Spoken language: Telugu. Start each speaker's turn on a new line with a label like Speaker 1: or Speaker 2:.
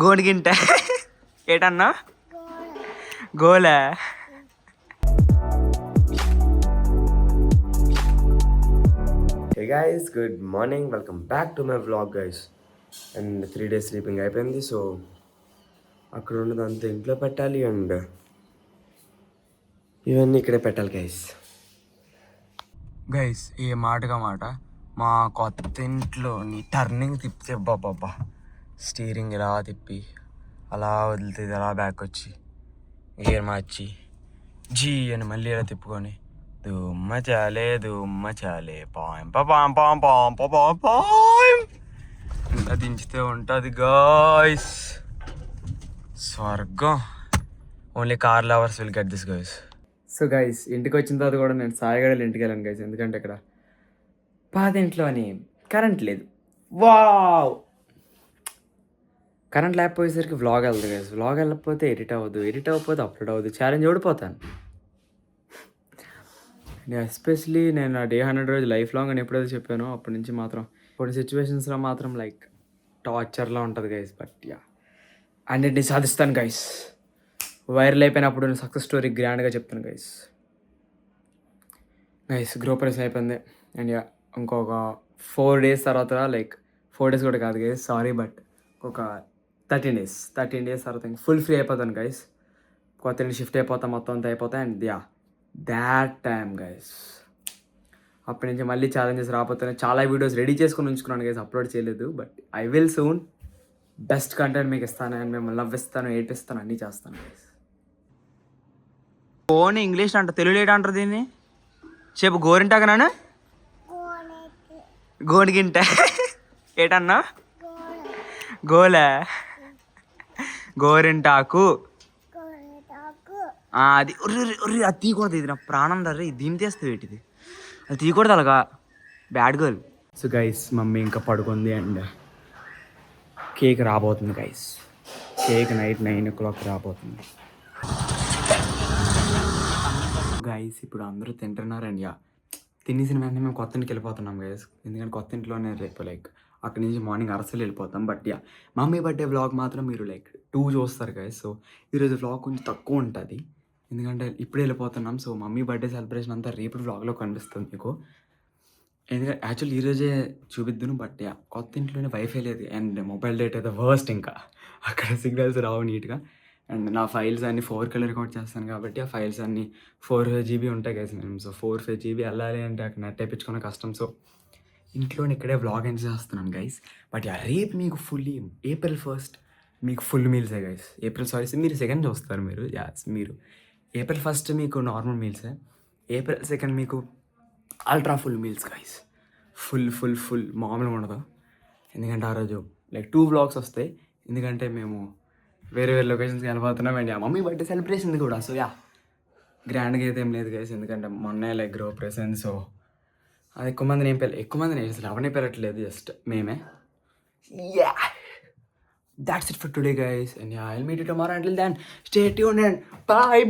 Speaker 1: గోడిగింట ఏటన్నా గోలా
Speaker 2: Hey guys, good morning. Welcome back to my vlog guys. And 3 days sleeping అయిపోయింది. సో అక్కడ ఉన్నదంతా ఇంట్లో పెట్టాలి అండ్ ఇవన్నీ ఇక్కడే పెట్టాలి
Speaker 1: గైస్ ఈ మాటగా మాట మా కొత్త ఇంట్లోని టర్నింగ్ తిప్పితే బాబా స్టీరింగ్ ఇలా తిప్పి అలా వదిలితే అలా బ్యాక్ వచ్చి గేర్ మార్చి జీ అని మళ్ళీ ఇలా తిప్పుకొని దుమ్మ చాలే పాం పాం పాం పాం పాం పాం ఇలా దించితే ఉంటుంది గాయ్స్ స్వర్గం. Only car lovers will get this guys. So guys ఇంటికి వచ్చిన తర్వాత కూడా నేను సాయిగడలు ఇంటికి వెళ్ళాను గైస్, ఎందుకంటే ఇక్కడ పాతింట్లోని కరెంట్ లేదు. వావ్, కరెంట్ లేకపోయేసరికి వ్లాగ్ వెళ్తుంది గైస్. వ్లాగ్ వెళ్ళకపోతే ఎడిట్ అవ్వకపోతే అప్లోడ్ అవ్వదు, ఛాలెంజ్ ఓడిపోతాను. ఎస్పెషలీ నేను ఆ డే 100 రోజు లైఫ్ లాంగ్ అని ఎప్పుడైతే చెప్పానో అప్పటి నుంచి మాత్రం కొన్ని సిచ్యువేషన్స్లో మాత్రం లైక్ టార్చర్లా ఉంటుంది గైస్. బట్ యా అన్నిటిని సాధిస్తాను గైస్. వైరల్ అయిపోయినప్పుడు నేను సక్సెస్ స్టోరీ గ్రాండ్గా చెప్తాను గైస్. గ్రూపరైస్ అయిపోయింది అండ్ యా ఇంకొక 4 days తర్వాత, లైక్ 4 days కూడా కాదు గైస్, సారీ, బట్ ఒక 13 days తర్వాత ఇంక ఫుల్ ఫ్రీ అయిపోతాను గైస్. కొత్త ఇంటికి షిఫ్ట్ అయిపోతాం, మొత్తం అంతా అయిపోతాయి. And yeah that time guys అప్పటి నుంచి మళ్ళీ ఛాలెంజెస్ రాబోతున్నాయి. చాలా వీడియోస్ రెడీ చేసుకుని ఉంచుకున్నాను గైస్, అప్లోడ్ చేయలేదు. But I will soon best content మీకు ఇస్తాను అండ్ మిమ్మల్ని నవ్విస్తాను, ఏడిపిస్తాను, అన్నీ చేస్తాను గైస్. ఫోన్ ఇంగ్లీష్ అంట, తెలుగు లేట అంటారు దీన్ని. చెప్పు గోరింటాకనా గోడిగింట ఏటన్నా గోలా గోరింటాకు అది అది తీయకూడదు, ఇది నా ప్రాణం దర్రే, దీన్ని తీస్తుంది ఏంటిది, అది తీయకూడదు అలాగా, bad girl. So guys mummy ఇంకా పడుకుంది అండ్ కేక్ రాబోతుంది గైస్. కేక్ నైట్ 9 o'clock రాబోతుంది గైస్. ఇప్పుడు అందరూ తింటున్నారు అండ్ యా తినేసిన వెంటనే మేము కొత్త ఇంటికి వెళ్ళిపోతున్నాం గైస్, ఎందుకంటే కొత్త ఇంట్లోనే రేపు లైక్ అక్కడి నుంచి మార్నింగ్ అరసలు వెళ్ళిపోతాం. But yeah mummy birthday vlog మాత్రం మీరు లైక్ 2 చూస్తారు గైస్. సో ఈరోజు వ్లాగ్ కొంచెం తక్కువ ఉంటుంది, ఎందుకంటే ఇప్పుడు వెళ్ళిపోతున్నాం. సో మమ్మీ బర్త్డే సెలబ్రేషన్ అంతా రేపు వ్లాగ్లో కనిపిస్తుంది మీకు, ఎందుకంటే యాక్చువల్లీ ఈరోజే చూపిద్దును. బట్ యా కొత్త ఇంట్లోనే వైఫై లేదు అండ్ మొబైల్ డేటా అయితే వర్స్ట్, ఇంకా అక్కడ సిగ్నల్స్ రావు నీట్గా. అండ్ నా ఫైల్స్ అన్ని 4K రికార్డ్ చేస్తాను కాబట్టి ఆ ఫైల్స్ అన్ని 4 GB ఉంటాయి గైస్ మేము. సో 4 GB వెళ్ళాలి అంటే అక్కడ నెట్ వేయించుకున్న కష్టం. సో ఇంట్లోనే ఇక్కడే వ్లాగ్ ఎంజాయ్ చేస్తున్నాను గైస్. బట్ యా రేపు మీకు ఫుల్లీ April 1st మీకు ఫుల్ మీల్సే గైస్. మీరు 2nd చూస్తారు మీరు. మీరు April 1st మీకు నార్మల్ మీల్సే, April 2nd మీకు ultra full meals guys. Full మామూలుగా ఉండదు, ఎందుకంటే ఆ రోజు లైక్ 2 vlogs వస్తాయి, ఎందుకంటే మేము వేరే లొకేషన్స్కి వెళ్ళిపోతున్నాం అండి. మమ్మీ బర్త్డే సెలబ్రేషన్ కూడా. సో యా గ్రాండ్గా అయితే ఏం లేదు గైస్, ఎందుకంటే మొన్నే లైక్ గ్రో ప్రెసెంట్. సో అది ఎక్కువ మందిని అసలు ఎవరిని పెరగట్లేదు, జస్ట్ మేమే. Yeah that's it for today guys and yeah I'll meet you tomorrow. Until then stay tuned and bye